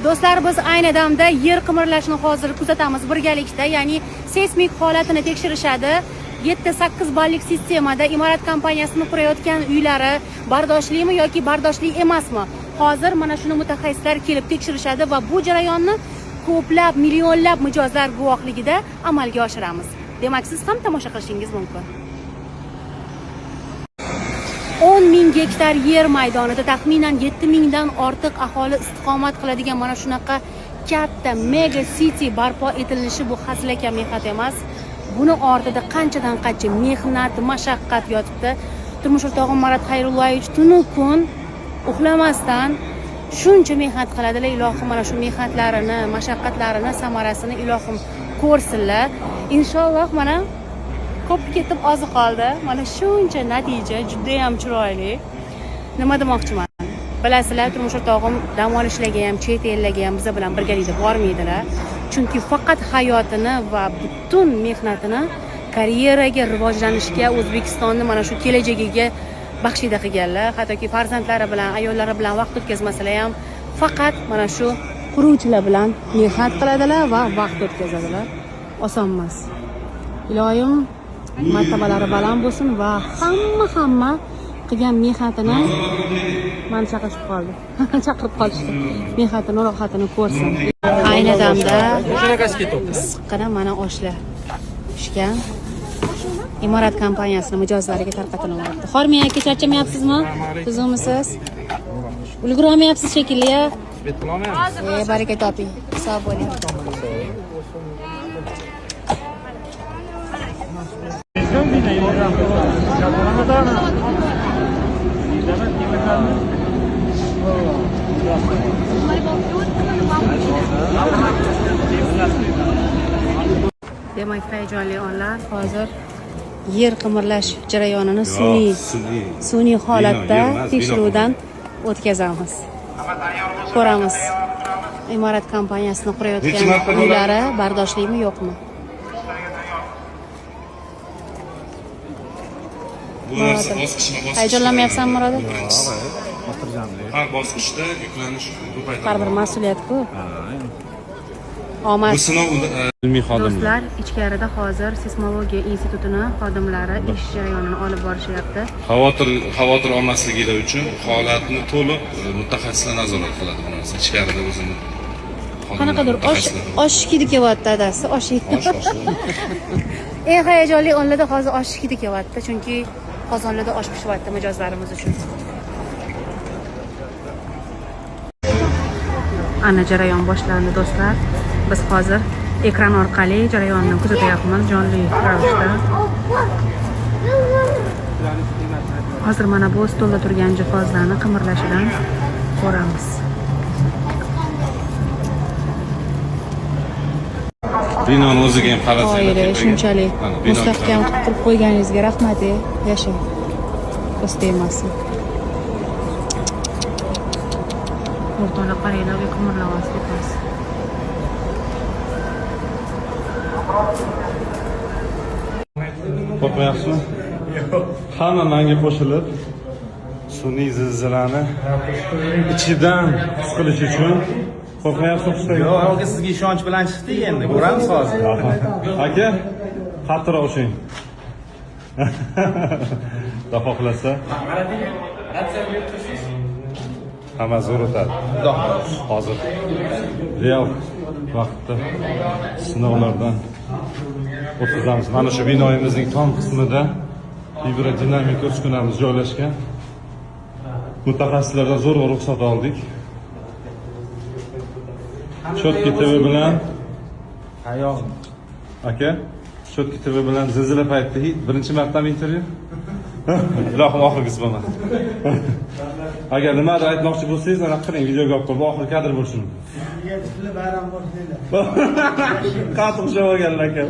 Do'stlar, biz ayni damda yer qimirlashini hozir kuzatamiz birgalikda, ya'ni seysmik holatini tekshirishadi. 7-8 ballik sistemada imorat kompaniyasining qurayotgan uylari bardoshlimi yoki bardoshli emasmi? Hozir mana shuni mutaxassislar kelib tekshirishadi va bu jarayonni ko'plab, millionlab mijozlar guvohligida amalga oshiramiz. Demak, siz ham tomosha qilishingiz mumkin. 10.000 gektar yer maydonida taxminan 7.000 dan ortiq aholi istiqomat qiladigan mana shunaqa katta mega city barpo etilishi bu hazilakam mehnat emas. Buni ortida qanchadan qancha mehnat, mashaqqat yotibdi. Turmush o'rtog'im Marat Xayrullayevich tunu kun uxlamasdan shuncha mehnat qiladilar. Ilohim mana shu mehnatlarini, mashaqqatlarini samarasini ilohim ko'rsinlar. Inshaalloh mana ko'p ketib ozi qoldi. Mana shuncha natija juda ham chiroyli. Nima demoqchiman? Bilasizlar, turmush o'rtog'im dam olishlarga ham, chet ellarga ham biz bilan birgalikda bormaydilar. Chunki faqat hayotini va butun mehnatini karyeraga, rivojlanishga, O'zbekistonni mana shu kelajagiga baxshida qilganlar. Hattoki farzandlari bilan, ayollari bilan vaqt o'tkazmasalar ham faqat mana shu quruvchilar bilan mehnat qiladilar va vaqt o'tkazadilar. Oson emas. Iloyim martabalari baland bo'lsin va hamma qilgan mehnatini men chaqirib qoldi. Chaqirib qolishdi. Mehnatini, rohatini ko'rsin. Ayni damda siqqina mana oshlar pishgan. Imorat kompaniyasining mijozlariga tarqatilyapti. Xormiy aka, charchamayapsizmi? Tuzumisiz? Ulgurolmayapsiz shekilli. Baraka toping. Sog' bo'ling. Demak, hayajonli onlar hozir yer qimirlash jarayonini sun'iy holatda tekshiruvdan o'tkazamiz. Ko'ramiz. Imorat kompaniyasining qurayotgan uylari bardoshlimi yo'qmi? Hayajonlanmayapsanmi, Murod? Har bosqichda yuklanish ko'payadi. Har bir mas'uliyat-ku. Omad. Ilmiy xodimlar. Do'stlar, ichkarida hozir seysmologiya institutining xodimlari ish jarayonini olib borishyapti. Xavotir olmasliklari uchun holatni to'liq mutaxassislar nazorat qiladi bu narsa. Ichkarida o'zini qanaqadir osh hidi kelyapti dadasi, osh hidi. Eng hayajonli onlarda hozir osh hidi kelyapti, chunki qozonlarda osh pishyapti mijozlarimiz uchun. Ana jarayon boshlandi do'stlar. Biz hozir ekran orqali jarayonni kuzatyapmiz jonli ravishda. Hozir mana bu stolda turgan jihozlarni qimirlashidan ko'ramiz. Binoni o'ziga ham qarasanglar. Shunchalik mustahkam qilib qo'yganingizga rahmat. Yashang. O'staymasin. O'rtoqlar qaranglar, qimirlayapti biz. Qo'rqmayapsizmi? Hamma menga qo'shilib sun'iy zilzilani ichidan his qilish uchun qo'rqmayapsizmi? Yo'q, aka sizga ishonch bilan chiqdik endi. Ko'ramiz hozir. Aka, qattiqroq ushing. Xudo xohlasa. Hamma zo'r o'tadi. Hozir real vaqtda sinovlardan o'tkazamiz. Mana shu binoyimizning tom qismida hidrodinamika uskunamiz joylashgan. Mutaxassislardan zo'rg'a ruxsat oldik. Chotki TV bilan aka, Chotki TV bilan zilzila paytida birinchi martami intervyu? Ilohim oxirgisi bo'lmadi. Agar nimadir aytmoqchi bo'lsangiz, ana qiling, videoga olib qo'yib, oxirgi kadr bo'lsin. Qattiq sho'rganlar aka.